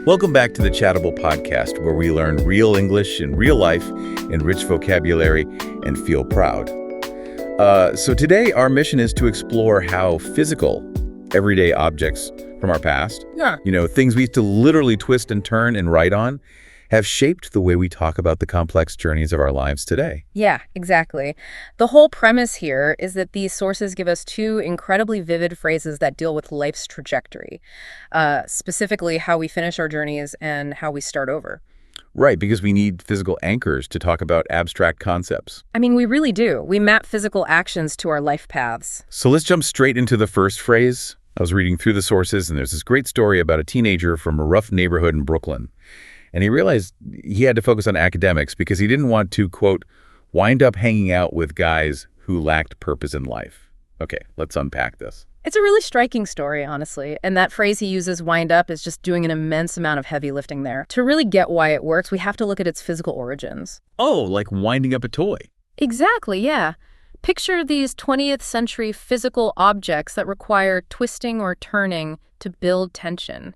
Welcome back to the Chattable podcast, where we learn real English in real life, enrich vocabulary, and feel proud. So today, our mission is to explore how physical, everyday objects from our past, things we used to literally twist and turn and write on, have shaped the way we talk about the complex journeys of our lives today. Yeah, exactly. The whole premise here is that these sources give us two incredibly vivid phrases that deal with life's trajectory, specifically how we finish our journeys and how we start over. Right, because we need physical anchors to talk about abstract concepts. I mean, we really do. We map physical actions to our life paths. So let's jump straight into the first phrase. I was reading through the sources, and there's this great story about a teenager from a rough neighborhood in Brooklyn. And he realized he had to focus on academics because he didn't want to, quote, wind up hanging out with guys who lacked purpose in life. Okay, let's unpack this. It's a really striking story, honestly. And that phrase he uses, wind up, is just doing an immense amount of heavy lifting there. To really get why it works, we have to look at its physical origins. Oh, like winding up a toy. Exactly, yeah. Picture these 20th century physical objects that require twisting or turning to build tension.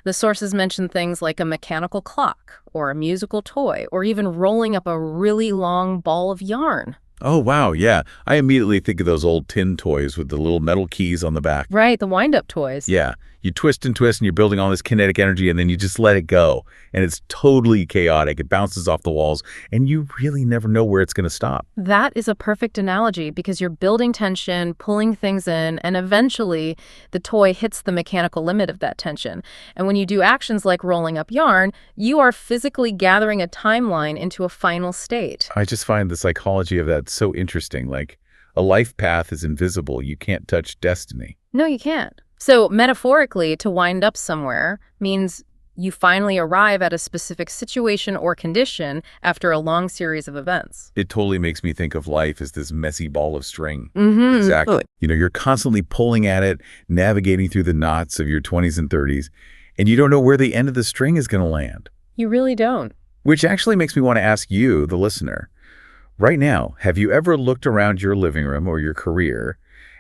The sources mention things like a mechanical clock, or a musical toy, or even rolling up a really long ball of yarn. Oh, wow, yeah. I immediately think of those old tin toys with the little metal keys on the back. Right, the wind-up toys. Yeah, you twist and twist and you're building all this kinetic energy and then you just let it go. And it's totally chaotic. It bounces off the walls and you really never know where it's going to stop. That is a perfect analogy because you're building tension, pulling things in, and eventually the toy hits the mechanical limit of that tension. And when you do actions like rolling up yarn, you are physically gathering a timeline into a final state. I just find the psychology of that so interesting. Like, a life path is invisible. You can't touch destiny. No, you can't. So metaphorically, to wind up somewhere means you finally arrive at a specific situation or condition after a long series of events. It totally makes me think of life as this messy ball of string. Mm-hmm. Exactly. You're constantly pulling at it, navigating through the knots of your 20s and 30s, and you don't know where the end of the string is going to land. You really don't. Which actually makes me want to ask you, the listener, right now, have you ever looked around your living room or your career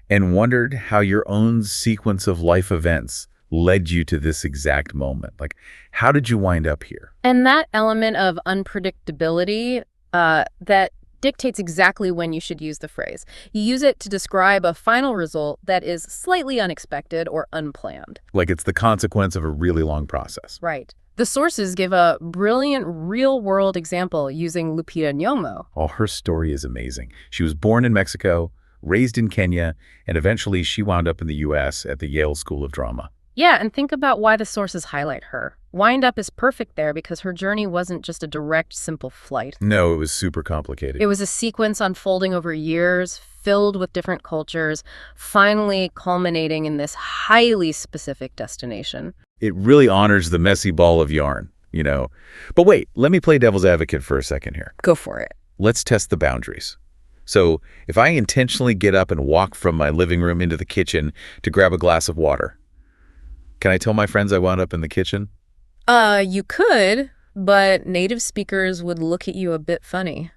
and wondered how your own sequence of life events led you to this exact moment? Like, how did you wind up here? And that element of unpredictability that dictates exactly when you should use the phrase. You use it to describe a final result that is slightly unexpected or unplanned. Like it's the consequence of a really long process. Right. The sources give a brilliant real-world example using Lupita Nyong'o. Oh, her story is amazing. She was born in Mexico, raised in Kenya, and eventually she wound up in the U.S. at the Yale School of Drama. Yeah, and think about why the sources highlight her. Wind Up is perfect there because her journey wasn't just a direct, simple flight. No, it was super complicated. It was a sequence unfolding over years, filled with different cultures, finally culminating in this highly specific destination. It really honors the messy ball of yarn, But wait, let me play devil's advocate for a second here. Go for it. Let's test the boundaries. So if I intentionally get up and walk from my living room into the kitchen to grab a glass of water, can I tell my friends I wound up in the kitchen? You could, but native speakers would look at you a bit funny.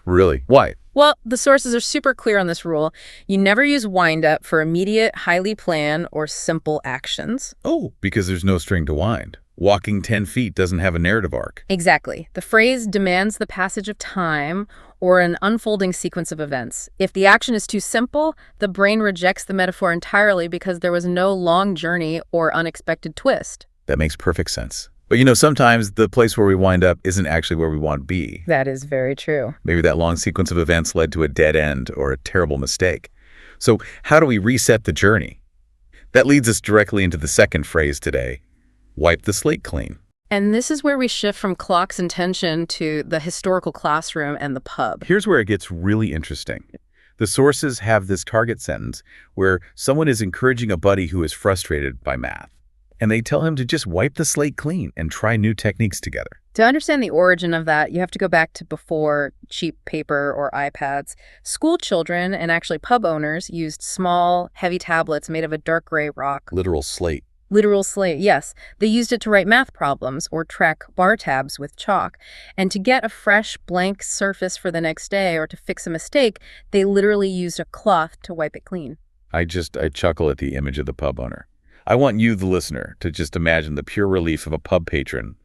Really? Why? Well, the sources are super clear on this rule. You never use wind up for immediate, highly planned, or simple actions. Oh, because there's no string to wind. Walking 10 feet doesn't have a narrative arc. Exactly. The phrase demands the passage of time or an unfolding sequence of events. If the action is too simple, the brain rejects the metaphor entirely because there was no long journey or unexpected twist. That makes perfect sense. But sometimes the place where we wind up isn't actually where we want to be. That is very true. Maybe that long sequence of events led to a dead end or a terrible mistake. So how do we reset the journey? That leads us directly into the second phrase today, wipe the slate clean. And this is where we shift from clocks and tension to the historical classroom and the pub. Here's where it gets really interesting. The sources have this target sentence where someone is encouraging a buddy who is frustrated by math. And they tell him to just wipe the slate clean and try new techniques together. To understand the origin of that, you have to go back to before cheap paper or iPads. School children and actually pub owners used small, heavy tablets made of a dark gray rock. Literal slate. Literal slate, yes. They used it to write math problems or track bar tabs with chalk. And to get a fresh, blank surface for the next day or to fix a mistake, they literally used a cloth to wipe it clean. I chuckle at the image of the pub owner. I want you, the listener, to just imagine the pure relief of a pub patron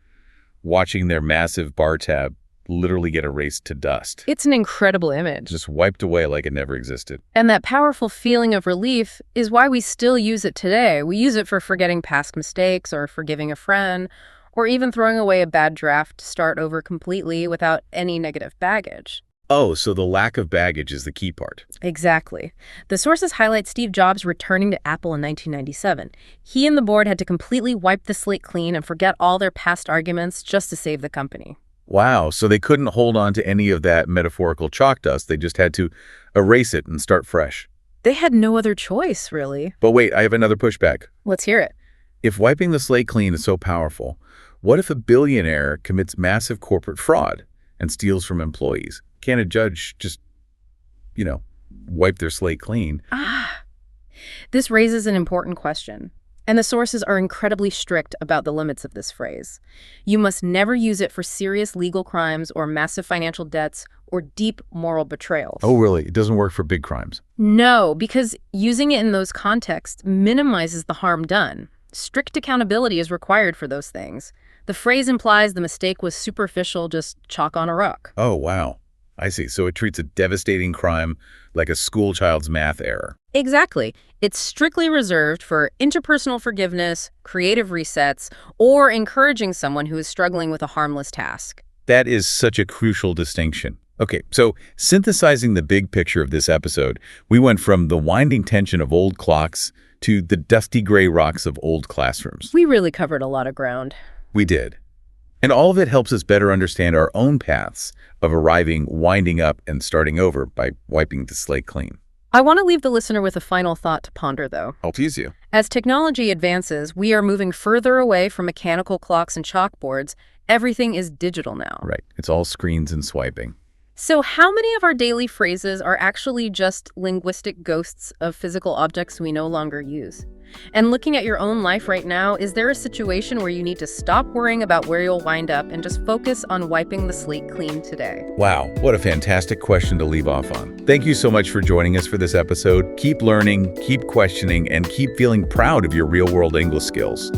watching their massive bar tab literally get erased to dust. It's an incredible image. Just wiped away like it never existed. And that powerful feeling of relief is why we still use it today. We use it for forgetting past mistakes or forgiving a friend, or even throwing away a bad draft to start over completely without any negative baggage. Oh, so the lack of baggage is the key part. Exactly. The sources highlight Steve Jobs returning to Apple in 1997. He and the board had to completely wipe the slate clean and forget all their past arguments just to save the company. Wow, so they couldn't hold on to any of that metaphorical chalk dust. They just had to erase it and start fresh. They had no other choice, really. But wait, I have another pushback. Let's hear it. If wiping the slate clean is so powerful, what if a billionaire commits massive corporate fraud and steals from employees? Can a judge just, wipe their slate clean? This raises an important question. And the sources are incredibly strict about the limits of this phrase. You must never use it for serious legal crimes or massive financial debts or deep moral betrayals. Oh, really? It doesn't work for big crimes? No, because using it in those contexts minimizes the harm done. Strict accountability is required for those things. The phrase implies the mistake was superficial, just chalk on a rock. Oh, wow. I see. So it treats a devastating crime like a schoolchild's math error. Exactly. It's strictly reserved for interpersonal forgiveness, creative resets, or encouraging someone who is struggling with a harmless task. That is such a crucial distinction. Okay, so synthesizing the big picture of this episode, we went from the winding tension of old clocks to the dusty gray rocks of old classrooms. We really covered a lot of ground. We did. And all of it helps us better understand our own paths of arriving, winding up, and starting over by wiping the slate clean. I want to leave the listener with a final thought to ponder, though. I'll tease you. As technology advances, we are moving further away from mechanical clocks and chalkboards. Everything is digital now. Right. It's all screens and swiping. So how many of our daily phrases are actually just linguistic ghosts of physical objects we no longer use? And looking at your own life right now, is there a situation where you need to stop worrying about where you'll wind up and just focus on wiping the slate clean today? Wow, what a fantastic question to leave off on. Thank you so much for joining us for this episode. Keep learning, keep questioning, and keep feeling proud of your real-world English skills.